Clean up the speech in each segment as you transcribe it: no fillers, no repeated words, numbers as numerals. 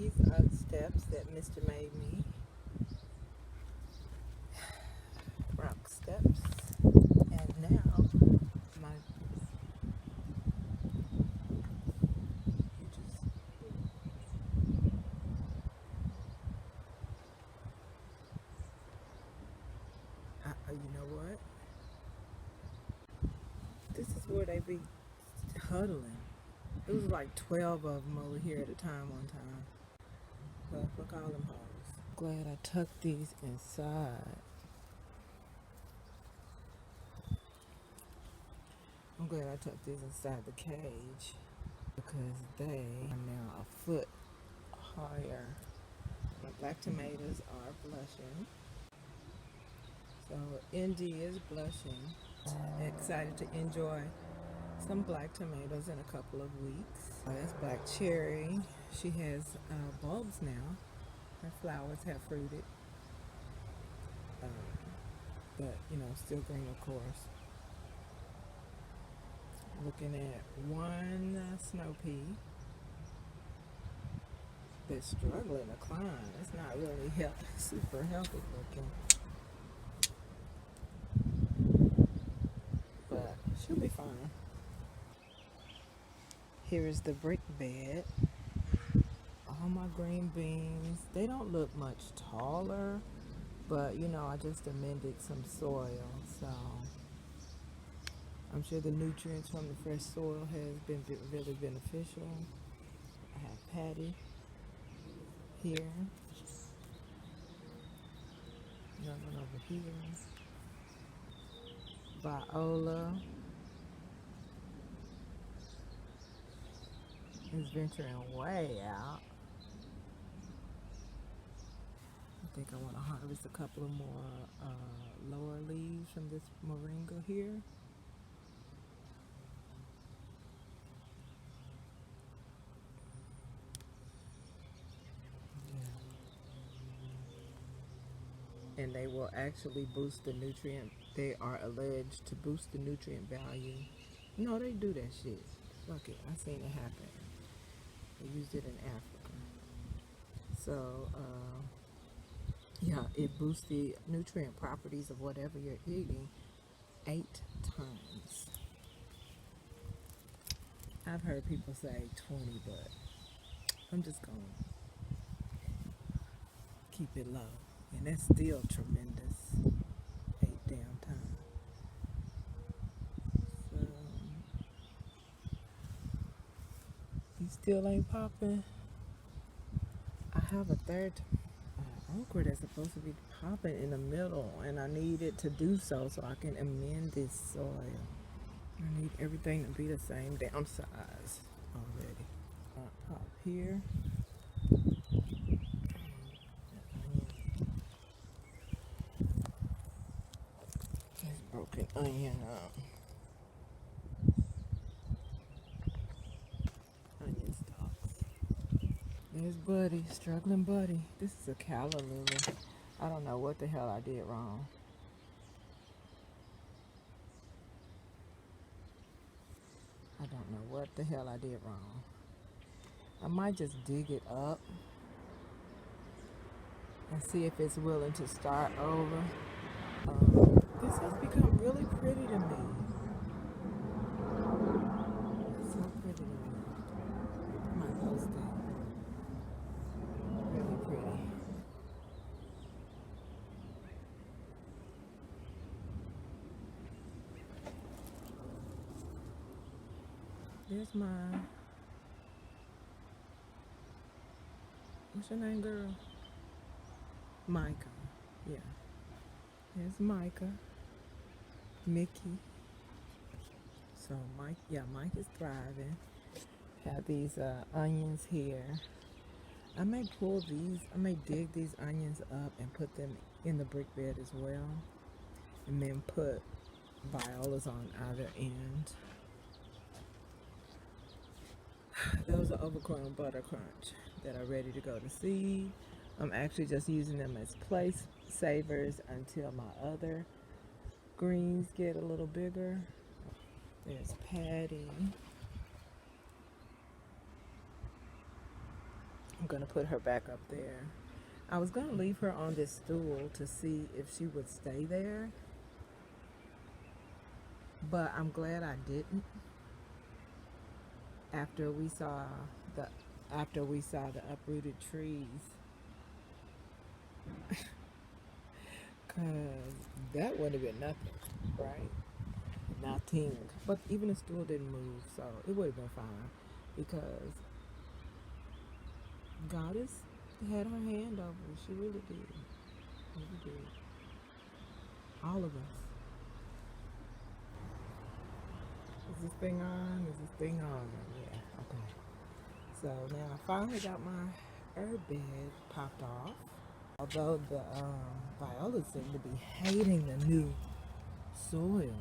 These are the steps that Mr. made me. Rock steps. And now my you know what? This is where they be huddling. It was like 12 of them over here at a time one time. But look all them hoes. Glad I tucked these inside. I'm glad I tucked these inside the cage because they are now a foot higher. My black tomatoes are blushing. So Indy is blushing. Excited to enjoy some black tomatoes in a couple of weeks. That's black cherry. She has bulbs now. Her flowers have fruited. But, you know, still green, of course. Looking at one snow pea that's struggling to climb. It's not really super healthy looking. But she'll be fine. Here is the brick bed. All my green beans. They don't look much taller, but you know, I just amended some soil, so I'm sure the nutrients from the fresh soil has been really beneficial. I have patty here. Another one over here. Viola is venturing way out. I think I want to harvest a couple of more lower leaves from this moringa here. And they will actually boost the nutrient. They are alleged to boost the nutrient value. No, they do that shit. Fuck it, I seen it happen. They used it in Africa. So, yeah, it boosts the nutrient properties of whatever you're eating 8 times. I've heard people say 20, but I'm just gonna keep it low. And that's still tremendous. 8 damn times. So, you still ain't popping. I have a third okra that's supposed to be popping in the middle, and I need it to do so I can amend this soil. I need everything to be the same damn size already. Pop here. This broken onion up. Onion stalks. There's Buddy, struggling Buddy. This is a calla lily. I don't know what the hell I did wrong. I don't know what the hell I did wrong. I might just dig it up and see if it's willing to start over. This has become really pretty to me. It's so pretty to me. I might post it. Really pretty. There's my... What's your name, girl? Micah. Yeah. There's Micah. Mickey. So Mike is thriving. Have these onions here. I may dig these onions up and put them in the brick bed as well. And then put violas on either end. Those are overgrown butter crunch that are ready to go to seed. I'm actually just using them as place savers until my other greens get a little bigger. There's patty. I'm gonna put her back up there. I was gonna leave her on this stool to see if she would stay there, but I'm glad I didn't. After we saw the uprooted trees, cause that would have been nothing, right? Nothing. But even the stool didn't move, so it would have been fine because Goddess had her hand over it. She really did. Really did. All of us. Is this thing on? Is this thing on? Yeah, okay. So now I finally got my herb bed popped off. Although the violas seem to be hating the new soil.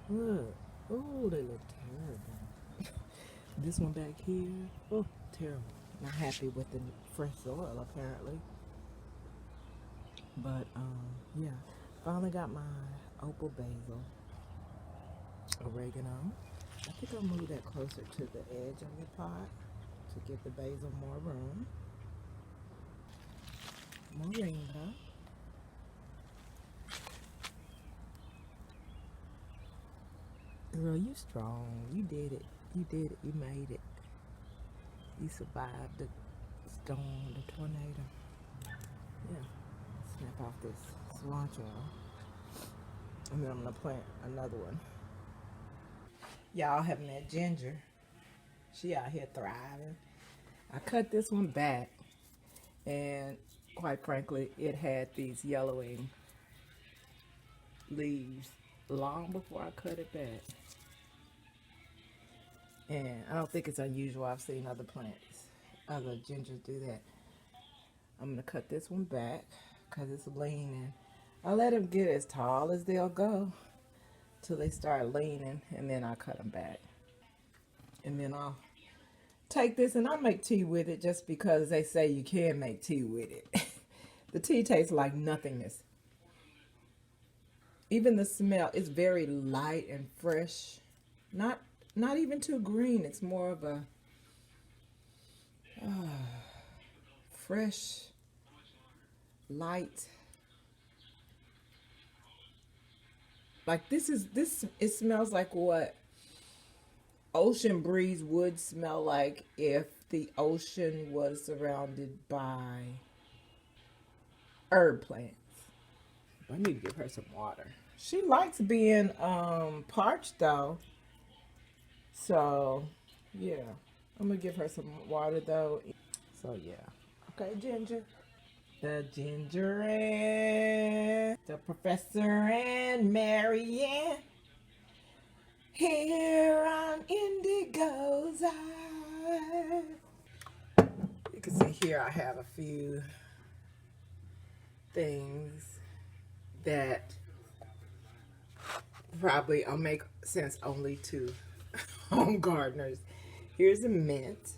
Look. Oh, they look terrible. This one back here. Oh, terrible. Not happy with the fresh soil apparently. But yeah. Finally got my opal basil. Oregano. I think I'll move that closer to the edge of the pot to give the basil more room. Moringa. Girl, you strong. You did it. You did it. You made it. You survived the storm, the tornado. Yeah. Snap off this cilantro. And then I'm going to plant another one. Y'all having that ginger. She out here thriving. I cut this one back. And quite frankly, it had these yellowing leaves long before I cut it back. And I don't think it's unusual. I've seen other plants, other gingers do that. I'm going to cut this one back because it's leaning. I let them get as tall as they'll go till they start leaning, and then I cut them back. And then I'll take this and I'll make tea with it just because they say you can make tea with it. The tea tastes like nothingness. Even the smell is very light and fresh. Not even too green. It's more of a fresh, light. Like it smells like what ocean breeze would smell like if the ocean was surrounded by herb plants. I need to give her some water. She likes being parched though. So yeah, I'm gonna give her some water though. So yeah. Okay, Ginger. The Ginger and the Professor and Marianne here on Indigo's Eye. You can see here I have a few things that probably will make sense only to home gardeners. Here's a mint.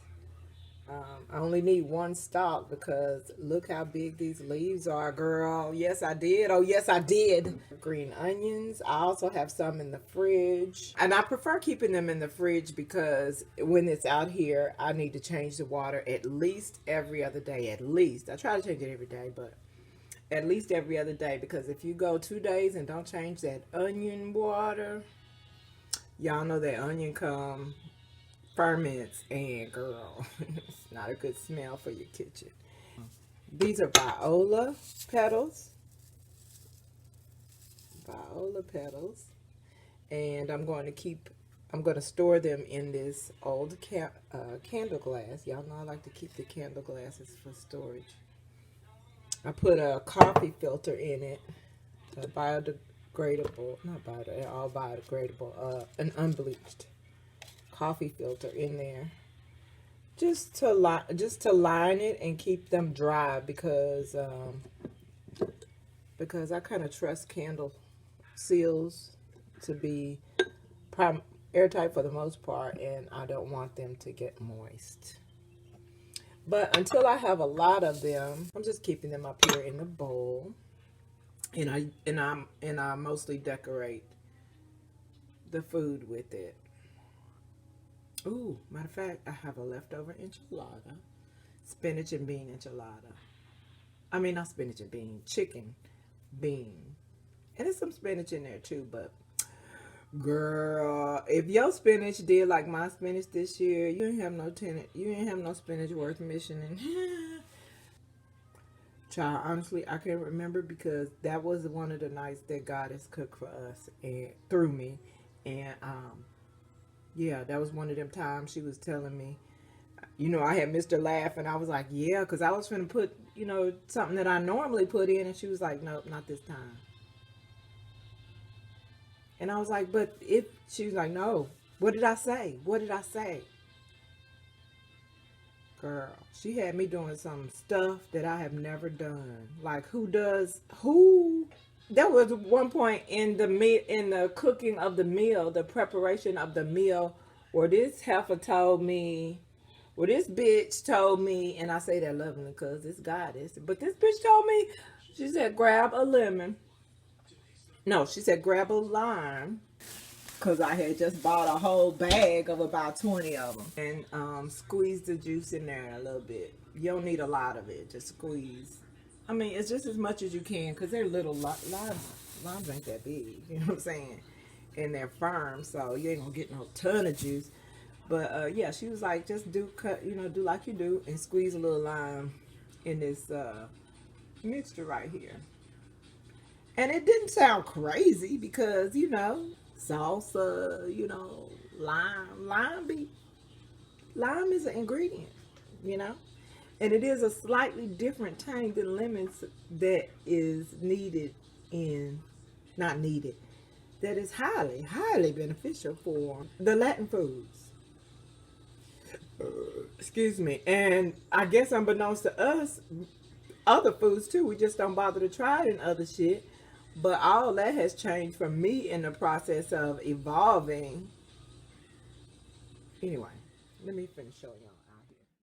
I only need one stalk because look how big these leaves are, girl. Yes, I did. Oh, yes, I did. Green onions. I also have some in the fridge. And I prefer keeping them in the fridge because when it's out here, I need to change the water at least every other day. At least. I try to change it every day, but at least every other day. Because if you go 2 days and don't change that onion water, y'all know that onion come ferments, and girl, it's not a good smell for your kitchen. These are viola petals. Viola petals. And I'm going to store them in this old candle glass. Y'all know I like to keep the candle glasses for storage. I put a coffee filter in it, a biodegradable, all biodegradable, an unbleached coffee filter in there, just to line it and keep them dry because I kind of trust candle seals to be airtight for the most part, and I don't want them to get moist. But until I have a lot of them, I'm just keeping them up here in the bowl, and I mostly decorate the food with it. Ooh, matter of fact, I have a leftover enchilada spinach and bean enchilada. I mean, not spinach and bean, chicken, bean. And there's some spinach in there too, but girl, if your spinach did like my spinach this year, you ain't have no tenant, you ain't have no spinach worth mentioning. Child, honestly, I can't remember because that was one of the nights that God has cooked for us and through me. And yeah, that was one of them times she was telling me, you know, I had Mr. Laugh and I was like, yeah, because I was finna put, you know, something that I normally put in, and she was like, nope, not this time. And I was like, but if she was like, no, what did I say? What did I say? Girl, she had me doing some stuff that I have never done. Like who? There was one point in the cooking of the meal, the preparation of the meal, where this heifer told me, well, this bitch told me, and I say that lovingly because it's goddess, but this bitch told me, she said, grab a lemon. No, she said, grab a lime. Because I had just bought a whole bag of about 20 of them. And squeeze the juice in there a little bit. You don't need a lot of it. Just squeeze. I mean, it's just as much as you can because they're little limes ain't that big. You know what I'm saying? And they're firm, so you ain't going to get no ton of juice. But yeah, she was like, just do like you do and squeeze a little lime in this mixture right here. And it didn't sound crazy because, you know, salsa, you know, lime is an ingredient, you know, and it is a slightly different tang than lemons that is not needed, that is highly beneficial for the Latin foods. Excuse me. And I guess unbeknownst to us, other foods too, we just don't bother to try it in other shit. But all that has changed for me in the process of evolving. Anyway, let me finish showing y'all.